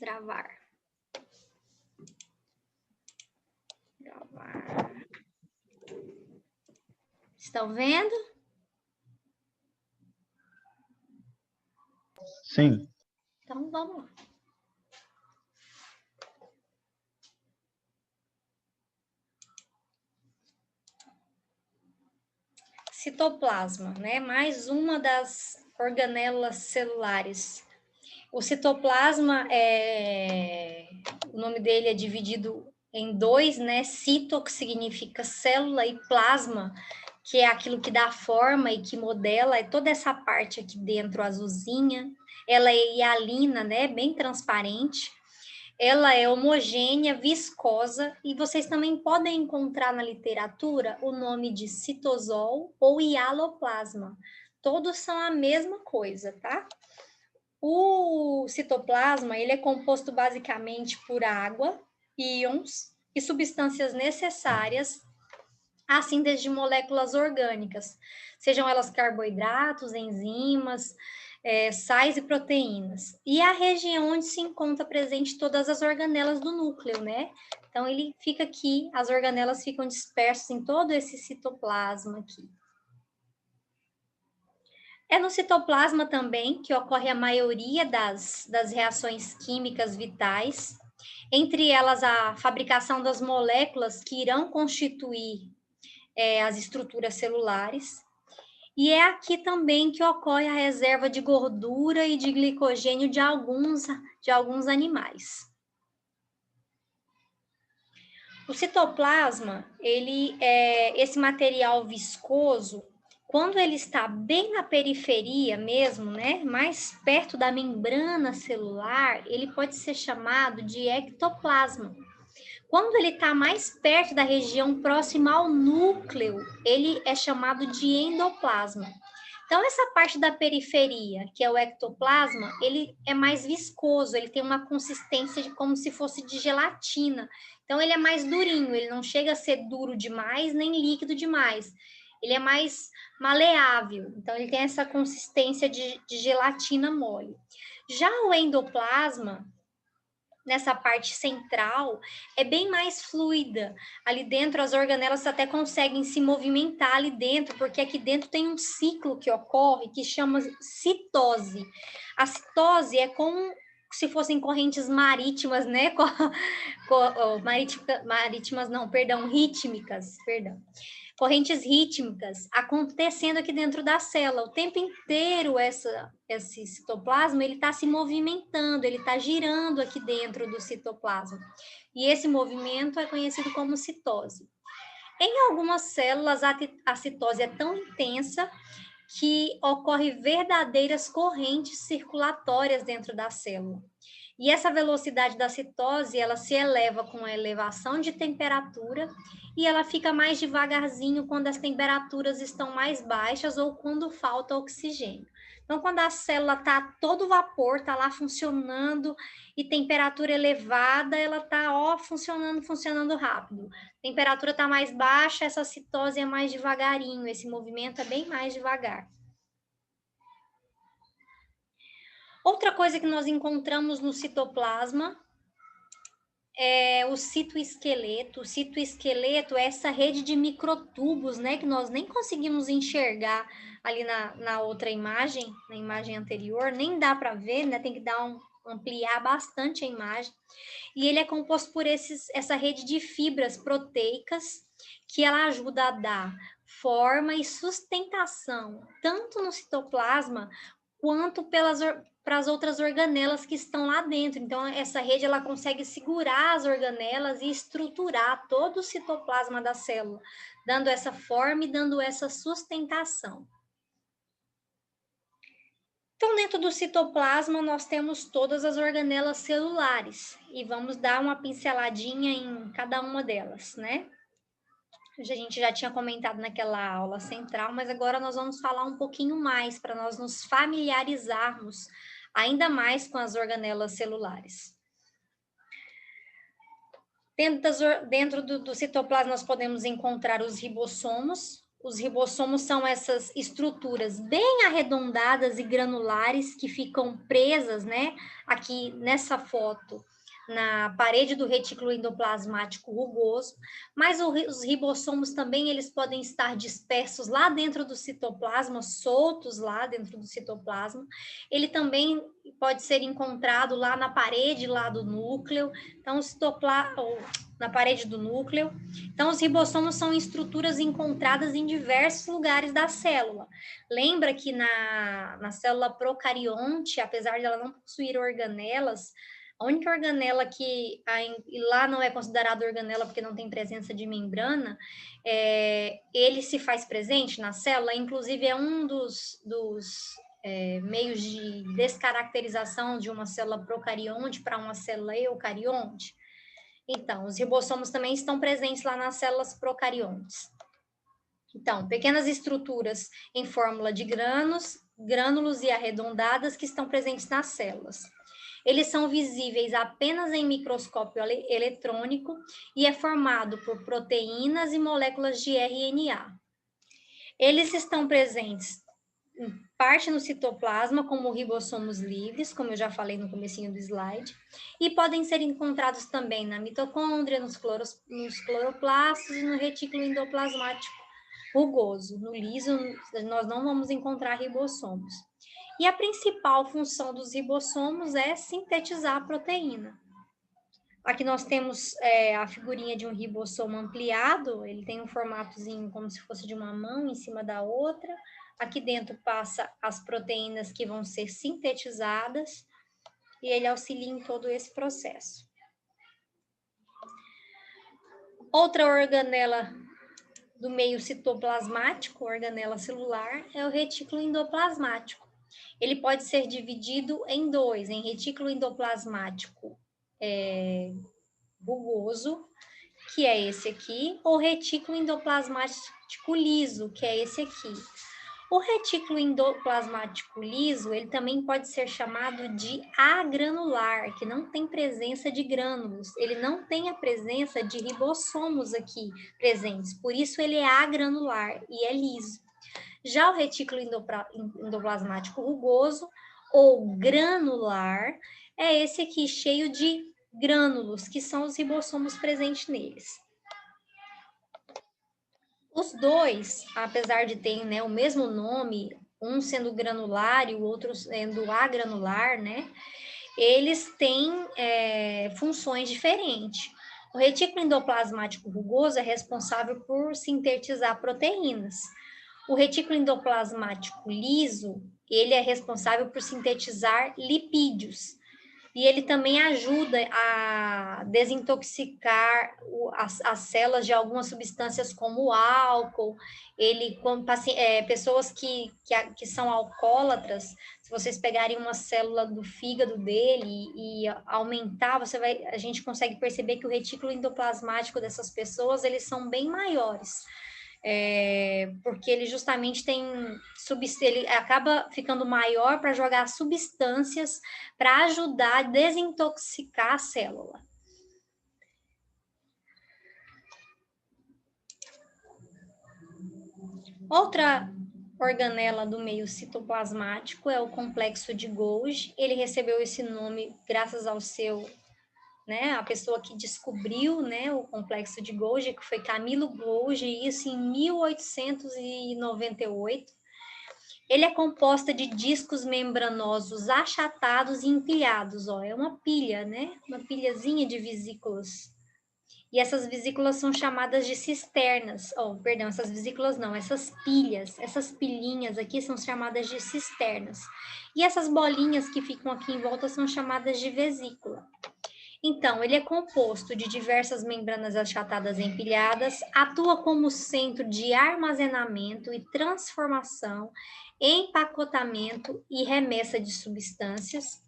gravar. Gravar. Estão vendo? Sim. Então, vamos lá. Citoplasma, né? Mais uma das organelas celulares. O citoplasma, o nome dele é dividido em dois, né? Cito, que significa célula, e plasma, que é aquilo que dá forma e que modela, é toda essa parte aqui dentro azulzinha. Ela é hialina, né? Bem transparente. Ela é homogênea, viscosa, e vocês também podem encontrar na literatura o nome de citosol ou hialoplasma. Todos são a mesma coisa, tá? O citoplasma, ele é composto basicamente por água, íons e substâncias necessárias, assim desde moléculas orgânicas, sejam elas carboidratos, enzimas, sais e proteínas. E a região onde se encontra presente todas as organelas do núcleo, né? Então, ele fica aqui, as organelas ficam dispersas em todo esse citoplasma aqui. É no citoplasma também que ocorre a maioria das reações químicas vitais, entre elas a fabricação das moléculas que irão constituir as estruturas celulares. E é aqui também que ocorre a reserva de gordura e de glicogênio de alguns animais. O citoplasma, esse material viscoso, quando ele está bem na periferia mesmo, né, mais perto da membrana celular, ele pode ser chamado de ectoplasma. Quando ele está mais perto da região próxima ao núcleo, ele é chamado de endoplasma. Então, essa parte da periferia, que é o ectoplasma, ele é mais viscoso, ele tem uma consistência de como se fosse de gelatina. Então, ele é mais durinho, ele não chega a ser duro demais, nem líquido demais. Ele é mais maleável, então ele tem essa consistência de gelatina mole. Já o endoplasma, nessa parte central, é bem mais fluida. Ali dentro, as organelas até conseguem se movimentar ali dentro, porque aqui dentro tem um ciclo que ocorre que chama citose. A citose é como se fossem correntes marítimas, né? Rítmicas, perdão. Correntes rítmicas acontecendo aqui dentro da célula. O tempo inteiro esse citoplasma ele está se movimentando, ele está girando aqui dentro do citoplasma. E esse movimento é conhecido como citose. Em algumas células, a citose é tão intensa que ocorre verdadeiras correntes circulatórias dentro da célula. E essa velocidade da citose, ela se eleva com a elevação de temperatura e ela fica mais devagarzinho quando as temperaturas estão mais baixas ou quando falta oxigênio. Então, quando a célula está todo vapor, está lá funcionando e temperatura elevada, ela está funcionando rápido. Temperatura está mais baixa, essa citose é mais devagarinho, esse movimento é bem mais devagar. Outra coisa que nós encontramos no citoplasma é o citoesqueleto. O citoesqueleto é essa rede de microtúbulos, né, que nós nem conseguimos enxergar ali na outra imagem, na imagem anterior, nem dá para ver, né, tem que ampliar bastante a imagem. E ele é composto por essa rede de fibras proteicas que ela ajuda a dar forma e sustentação, tanto no citoplasma quanto para as outras organelas que estão lá dentro. Então, essa rede ela consegue segurar as organelas e estruturar todo o citoplasma da célula, dando essa forma e dando essa sustentação. Então, dentro do citoplasma, nós temos todas as organelas celulares e vamos dar uma pinceladinha em cada uma delas, né? A gente já tinha comentado naquela aula central, mas agora nós vamos falar um pouquinho mais para nós nos familiarizarmos ainda mais com as organelas celulares. Dentro do citoplasma, nós podemos encontrar os ribossomos. Os ribossomos são essas estruturas bem arredondadas e granulares que ficam presas, né, aqui nessa foto, na parede do retículo endoplasmático rugoso, mas os ribossomos também eles podem estar dispersos lá dentro do citoplasma, soltos lá dentro do citoplasma. Ele também pode ser encontrado lá na parede lá do núcleo, então na parede do núcleo. Então, os ribossomos são estruturas encontradas em diversos lugares da célula. Lembra que na célula procarionte, apesar de ela não possuir organelas, a única organela que lá não é considerada organela porque não tem presença de membrana, ele se faz presente na célula, inclusive é um dos meios de descaracterização de uma célula procarionte para uma célula eucarionte. Então, os ribossomos também estão presentes lá nas células procariontes. Então, pequenas estruturas em fórmula de grânulos e arredondadas que estão presentes nas células. Eles são visíveis apenas em microscópio eletrônico e é formado por proteínas e moléculas de RNA. Eles estão presentes em parte no citoplasma, como ribossomos livres, como eu já falei no comecinho do slide, e podem ser encontrados também na mitocôndria, nos cloroplastos e no retículo endoplasmático rugoso. No liso, nós não vamos encontrar ribossomos. E a principal função dos ribossomos é sintetizar a proteína. Aqui nós temos a figurinha de um ribossomo ampliado, ele tem um formatozinho como se fosse de uma mão em cima da outra. Aqui dentro passa as proteínas que vão ser sintetizadas e ele auxilia em todo esse processo. Outra organela do meio citoplasmático, organela celular, é o retículo endoplasmático. Ele pode ser dividido em dois, em retículo endoplasmático rugoso, que é esse aqui, ou retículo endoplasmático liso, que é esse aqui. O retículo endoplasmático liso, ele também pode ser chamado de agranular, que não tem presença de grânulos, ele não tem a presença de ribossomos aqui presentes, por isso ele é agranular e é liso. Já o retículo endoplasmático rugoso, ou granular, é esse aqui, cheio de grânulos, que são os ribossomos presentes neles. Os dois, apesar de terem, né, o mesmo nome, um sendo granular e o outro sendo agranular, né, eles têm funções diferentes. O retículo endoplasmático rugoso é responsável por sintetizar proteínas. O retículo endoplasmático liso, ele é responsável por sintetizar lipídios. E ele também ajuda a desintoxicar as células de algumas substâncias como o álcool. Ele, pessoas que são alcoólatras, se vocês pegarem uma célula do fígado dele e aumentar, a gente consegue perceber que o retículo endoplasmático dessas pessoas, eles são bem maiores. Porque ele justamente ele acaba ficando maior para jogar substâncias para ajudar a desintoxicar a célula. Outra organela do meio citoplasmático é o complexo de Golgi. Ele recebeu esse nome graças ao a pessoa que descobriu, o complexo de Golgi, que foi Camilo Golgi, isso em 1898. Ele é composta de discos membranosos achatados e empilhados, é uma pilha, uma pilhazinha de vesículas. E essas vesículas são chamadas de cisternas, essas vesículas não, essas pilhinhas aqui são chamadas de cisternas. E essas bolinhas que ficam aqui em volta são chamadas de vesícula. Então, ele é composto de diversas membranas achatadas empilhadas, atua como centro de armazenamento e transformação, empacotamento e remessa de substâncias,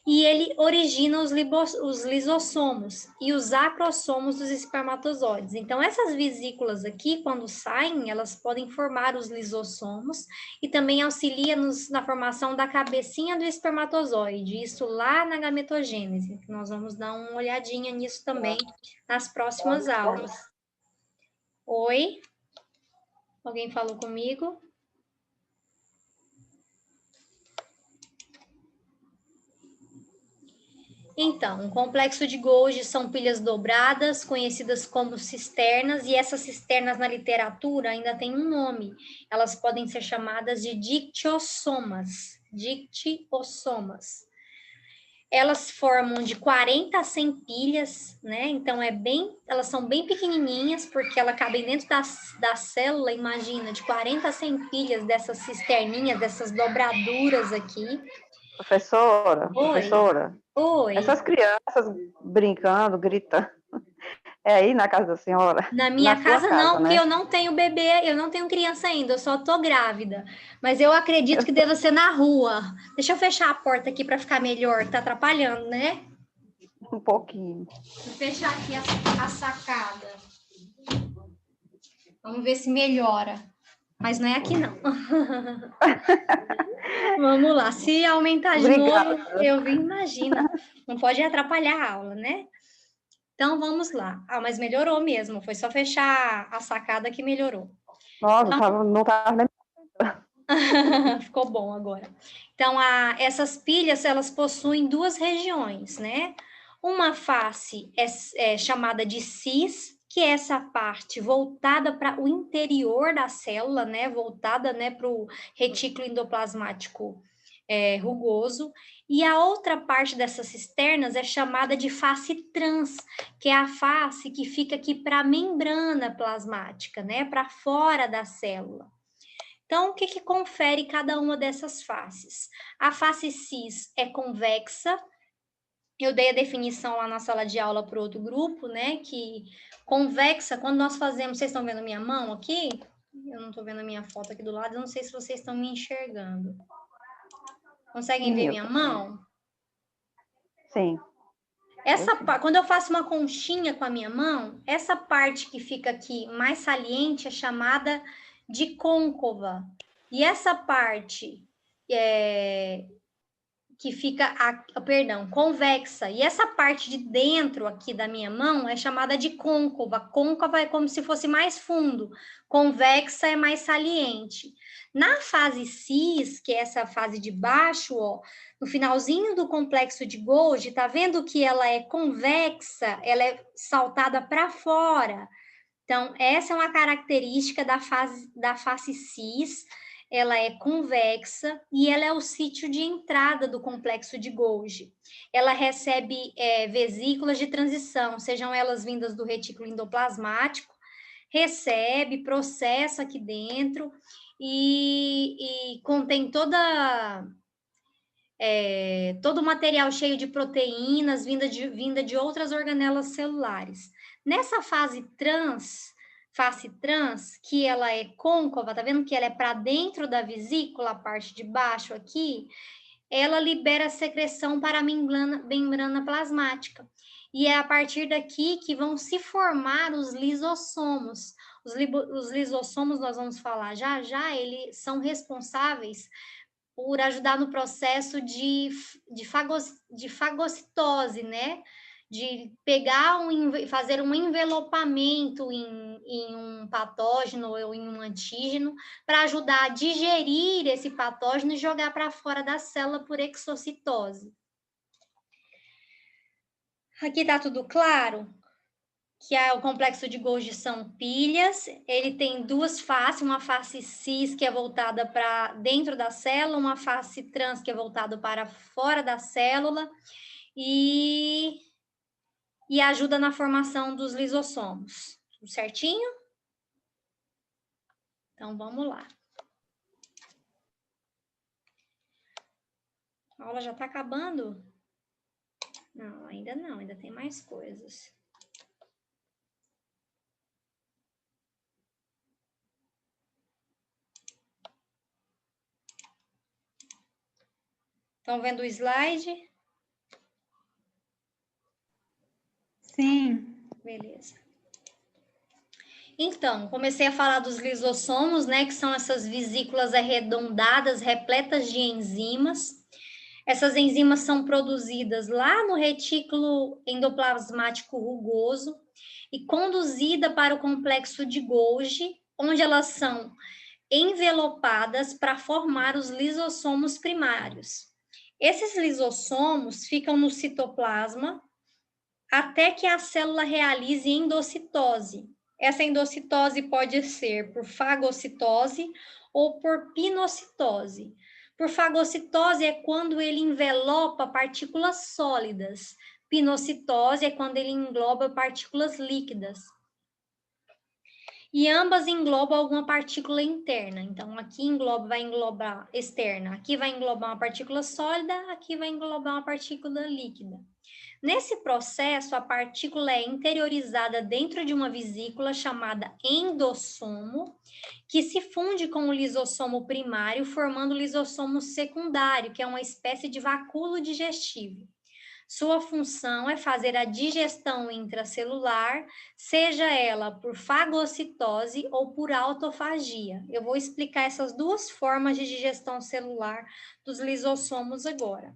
e ele origina os lisossomos e os acrossomos dos espermatozoides. Então, essas vesículas aqui, quando saem, elas podem formar os lisossomos e também auxilia na formação da cabecinha do espermatozoide, isso lá na gametogênese. Nós vamos dar uma olhadinha nisso também nas próximas aulas. Oi? Alguém falou comigo? Então, o complexo de Golgi são pilhas dobradas, conhecidas como cisternas, e essas cisternas na literatura ainda têm um nome. Elas podem ser chamadas de dictiossomas. Dictiossomas. Elas formam de 40 a 100 pilhas, né? Então, elas são bem pequenininhas, porque elas cabem dentro da célula, imagina, de 40 a 100 pilhas dessas cisterninhas, dessas dobraduras aqui. Professora, Oi. professora, Oi. essas crianças brincando, gritando, é aí na casa da senhora? Na minha casa casa, não, porque né? eu não tenho bebê, eu não tenho criança ainda, eu só tô grávida. Mas eu acredito que deva ser na rua. Deixa eu fechar a porta aqui para ficar melhor, tá atrapalhando, né? Um pouquinho. Vou fechar aqui a sacada. Vamos ver se melhora. Mas não é aqui, não. Vamos lá. Se aumentar de Obrigada. novo, imagina. Não pode atrapalhar a aula, né? Então, vamos lá. Ah, mas melhorou mesmo. Foi só fechar a sacada que melhorou. Nossa, Então, não estava nem... ficou bom agora. Então, essas pilhas, elas possuem duas regiões, né? Uma face é chamada de cis, que é essa parte voltada para o interior da célula, né? Voltada, né, para o retículo endoplasmático rugoso. E a outra parte dessas cisternas é chamada de face trans, que é a face que fica aqui para a membrana plasmática, né? Para fora da célula. Então, o que confere cada uma dessas faces? A face cis é convexa. Eu dei a definição lá na sala de aula para outro grupo, né? Que convexa, quando nós fazemos... Vocês estão vendo minha mão aqui? Eu não estou vendo a minha foto aqui do lado, eu não sei se vocês estão me enxergando. Conseguem ver minha mão? Sim. Quando eu faço uma conchinha com a minha mão, essa parte que fica aqui mais saliente é chamada de côncava. E essa parte que fica, convexa. E essa parte de dentro aqui da minha mão é chamada de côncava. Côncava é como se fosse mais fundo. Convexa é mais saliente. Na fase cis, que é essa fase de baixo, ó, no finalzinho do complexo de Golgi, tá vendo que ela é convexa, ela é saltada para fora. Então, essa é uma característica da face cis. Ela é convexa e ela é o sítio de entrada do complexo de Golgi. Ela recebe vesículas de transição, sejam elas vindas do retículo endoplasmático, recebe, processa aqui dentro e contém todo o material cheio de proteínas vinda de outras organelas celulares. Nessa face trans, que ela é côncava, tá vendo que ela é para dentro da vesícula, a parte de baixo aqui, ela libera secreção para a membrana plasmática. E é a partir daqui que vão se formar os lisossomos. Os lisossomos, nós vamos falar já, eles são responsáveis por ajudar no processo de fagocitose, né? De fazer um envelopamento em um patógeno ou em um antígeno para ajudar a digerir esse patógeno e jogar para fora da célula por exocitose. Aqui está tudo claro? Que é o complexo de Golgi são pilhas, ele tem duas faces, uma face cis que é voltada para dentro da célula, uma face trans que é voltada para fora da célula e ajuda na formação dos lisossomos. Tudo certinho? Então, vamos lá. A aula já está acabando? Não, ainda tem mais coisas. Estão vendo o slide? Sim. Beleza. Então, comecei a falar dos lisossomos, né, que são essas vesículas arredondadas, repletas de enzimas. Essas enzimas são produzidas lá no retículo endoplasmático rugoso e conduzida para o complexo de Golgi, onde elas são envelopadas para formar os lisossomos primários. Esses lisossomos ficam no citoplasma até que a célula realize endocitose. Essa endocitose pode ser por fagocitose ou por pinocitose. Por fagocitose é quando ele envelopa partículas sólidas. Pinocitose é quando ele engloba partículas líquidas. E ambas englobam alguma partícula interna. Então, aqui vai englobar externa, aqui vai englobar uma partícula sólida, aqui vai englobar uma partícula líquida. Nesse processo, a partícula é interiorizada dentro de uma vesícula chamada endossomo, que se funde com o lisossomo primário, formando o lisossomo secundário, que é uma espécie de vacúolo digestivo. Sua função é fazer a digestão intracelular, seja ela por fagocitose ou por autofagia. Eu vou explicar essas duas formas de digestão celular dos lisossomos agora.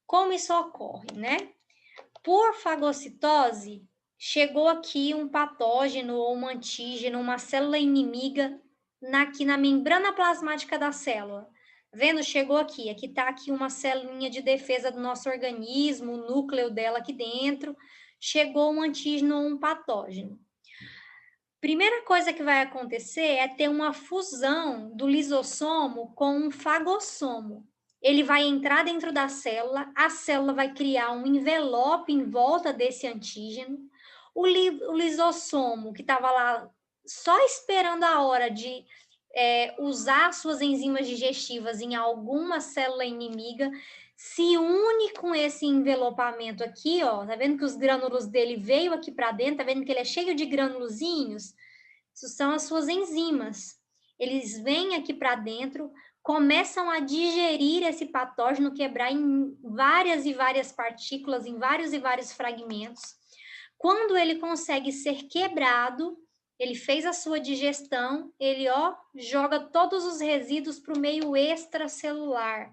Como isso ocorre, né? Por fagocitose, chegou aqui um patógeno ou um antígeno, uma célula inimiga aqui na membrana plasmática da célula. Vendo? Chegou aqui. Aqui está aqui uma célulinha de defesa do nosso organismo, o núcleo dela aqui dentro. Chegou um antígeno ou um patógeno. Primeira coisa que vai acontecer é ter uma fusão do lisossomo com um fagossomo. Ele vai entrar dentro da célula, a célula vai criar um envelope em volta desse antígeno. O lisossomo, que estava lá só esperando a hora de usar suas enzimas digestivas em alguma célula inimiga, se une com esse envelopamento aqui, ó. Tá vendo que os grânulos dele veio aqui para dentro? Tá vendo que ele é cheio de granulozinhos? Isso são as suas enzimas. Eles vêm aqui para dentro, começam a digerir esse patógeno, quebrar em várias e várias partículas, em vários e vários fragmentos. Quando ele consegue ser quebrado, ele fez a sua digestão, ele joga todos os resíduos para o meio extracelular.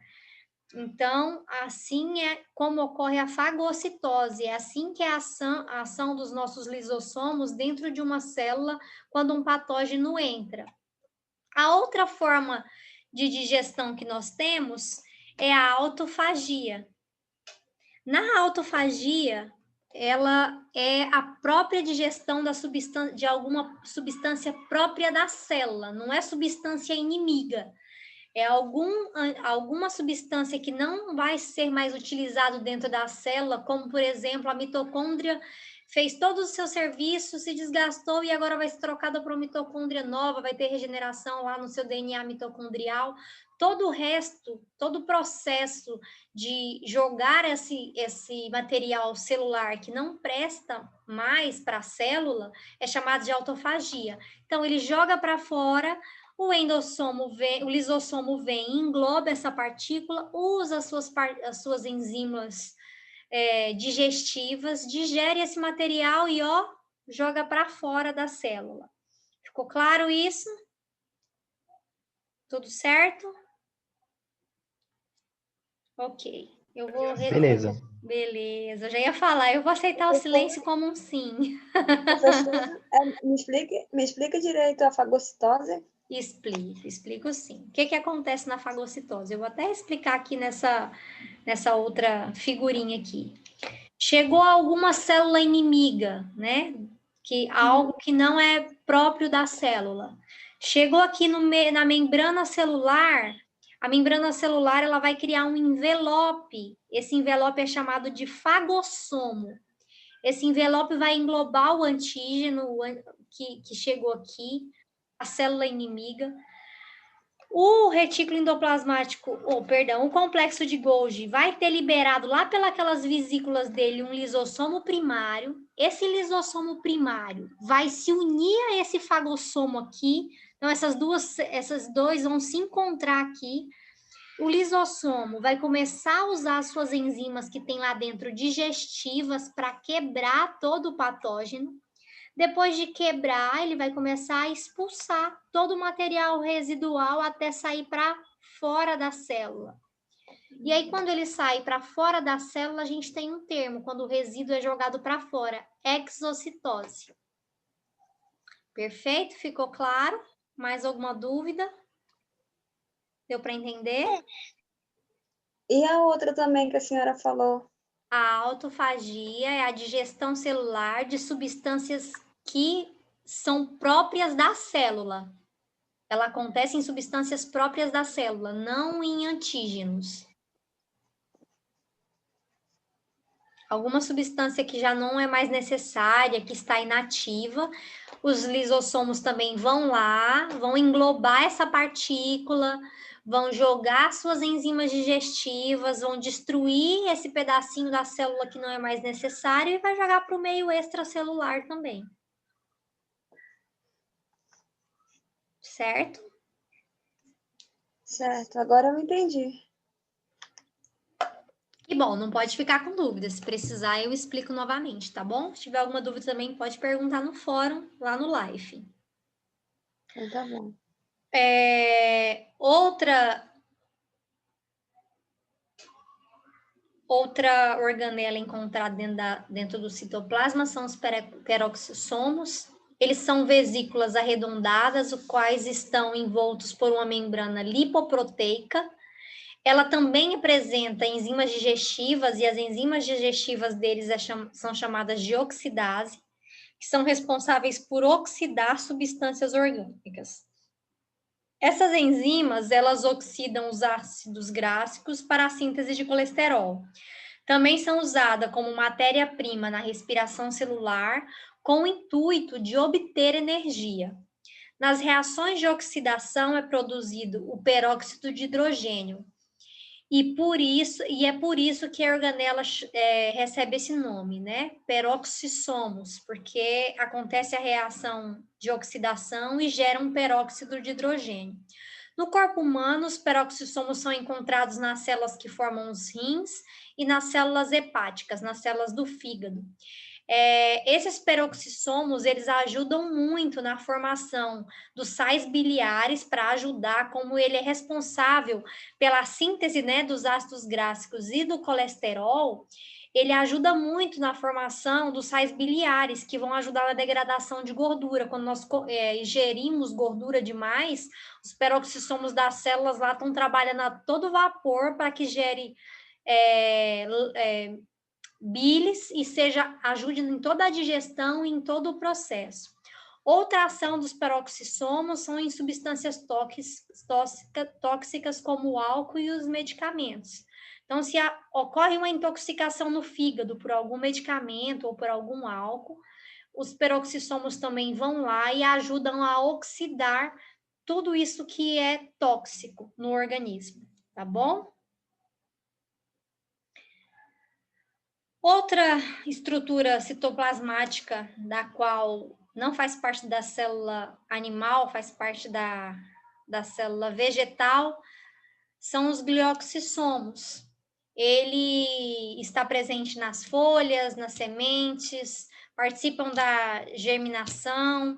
Então, assim é como ocorre a fagocitose, é assim que é a ação dos nossos lisossomos dentro de uma célula quando um patógeno entra. A outra forma de digestão que nós temos é a autofagia. Na autofagia, ela é a própria digestão de alguma substância própria da célula, não é substância inimiga. É alguma substância que não vai ser mais utilizado dentro da célula, como, por exemplo, a mitocôndria fez todos os seus serviços, se desgastou e agora vai ser trocada para uma mitocôndria nova, vai ter regeneração lá no seu DNA mitocondrial. Todo o resto, todo o processo de jogar esse material celular que não presta mais para a célula é chamado de autofagia. Então, ele joga para fora, o lisossomo vem, engloba essa partícula, usa as suas enzimas digestivas, digere esse material e joga para fora da célula. Ficou claro isso? Tudo certo? Ok. Eu vou... Beleza. Beleza, eu já ia falar, eu vou aceitar o silêncio como um sim. Professor, me explica direito a fagocitose. Explico sim. O que acontece na fagocitose? Eu vou até explicar aqui nessa outra figurinha aqui. Chegou alguma célula inimiga, né? Algo que não é próprio da célula. Chegou aqui na membrana celular, a membrana celular ela vai criar um envelope. Esse envelope é chamado de fagossomo. Esse envelope vai englobar o antígeno que chegou aqui, a célula inimiga. O retículo endoplasmático, o complexo de Golgi vai ter liberado lá pelas vesículas dele um lisossomo primário. Esse lisossomo primário vai se unir a esse fagossomo aqui. Então, essas dois vão se encontrar aqui. O lisossomo vai começar a usar as suas enzimas que tem lá dentro digestivas para quebrar todo o patógeno. Depois de quebrar, ele vai começar a expulsar todo o material residual até sair para fora da célula. E aí, quando ele sai para fora da célula, a gente tem um termo, quando o resíduo é jogado para fora, exocitose. Perfeito? Ficou claro? Mais alguma dúvida? Deu para entender? E a outra também que a senhora falou? A autofagia é a digestão celular de substâncias que são próprias da célula. Ela acontece em substâncias próprias da célula, não em antígenos. Alguma substância que já não é mais necessária, que está inativa, os lisossomos também vão lá, vão englobar essa partícula, vão jogar suas enzimas digestivas, vão destruir esse pedacinho da célula que não é mais necessário e vai jogar para o meio extracelular também. Certo? Certo, agora eu entendi. E bom, não pode ficar com dúvida. Se precisar, eu explico novamente, tá bom? Se tiver alguma dúvida também, pode perguntar no fórum, lá no live. Então tá bom. Outra organela encontrada dentro do citoplasma são os peroxissomos. Eles são vesículas arredondadas, os quais estão envoltos por uma membrana lipoproteica. Ela também apresenta enzimas digestivas, e as enzimas digestivas deles são chamadas de oxidase, que são responsáveis por oxidar substâncias orgânicas. Essas enzimas, elas oxidam os ácidos gráficos para a síntese de colesterol. Também são usadas como matéria-prima na respiração celular, com o intuito de obter energia. Nas reações de oxidação é produzido o peróxido de hidrogênio, e é por isso que a organela recebe esse nome, né? Peroxissomos, porque acontece a reação de oxidação e gera um peróxido de hidrogênio. No corpo humano, os peroxissomos são encontrados nas células que formam os rins e nas células hepáticas, nas células do fígado. Esses peroxissomos, eles ajudam muito na formação dos sais biliares para ajudar, como ele é responsável pela síntese, né, dos ácidos gráficos e do colesterol, ele ajuda muito na formação dos sais biliares, que vão ajudar na degradação de gordura. Quando nós ingerimos gordura demais, os peroxissomos das células lá estão trabalhando a todo vapor para que gere bilis e ajude em toda a digestão e em todo o processo. Outra ação dos peroxissomos são em substâncias tóxicas como o álcool e os medicamentos. Então, se ocorre uma intoxicação no fígado por algum medicamento ou por algum álcool, os peroxissomos também vão lá e ajudam a oxidar tudo isso que é tóxico no organismo, tá bom? Outra estrutura citoplasmática, da qual não faz parte da célula animal, faz parte da célula vegetal, são os glioxissomos. Ele está presente nas folhas, nas sementes, participam da germinação,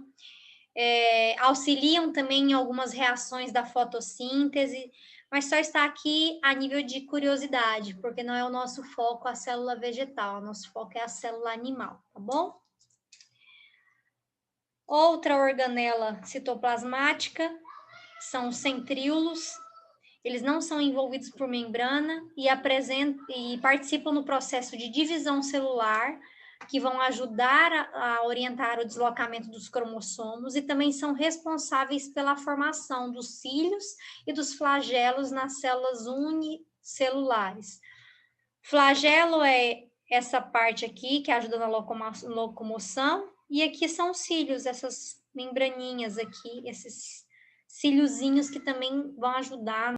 auxiliam também em algumas reações da fotossíntese, mas só está aqui a nível de curiosidade, porque não é o nosso foco a célula vegetal, o nosso foco é a célula animal, tá bom? Outra organela citoplasmática são os centríolos. Eles não são envolvidos por membrana e participam no processo de divisão celular, que vão ajudar a orientar o deslocamento dos cromossomos e também são responsáveis pela formação dos cílios e dos flagelos nas células unicelulares. Flagelo é essa parte aqui que ajuda na locomoção, e aqui são os cílios, essas membraninhas aqui, esses cíliozinhos que também vão ajudar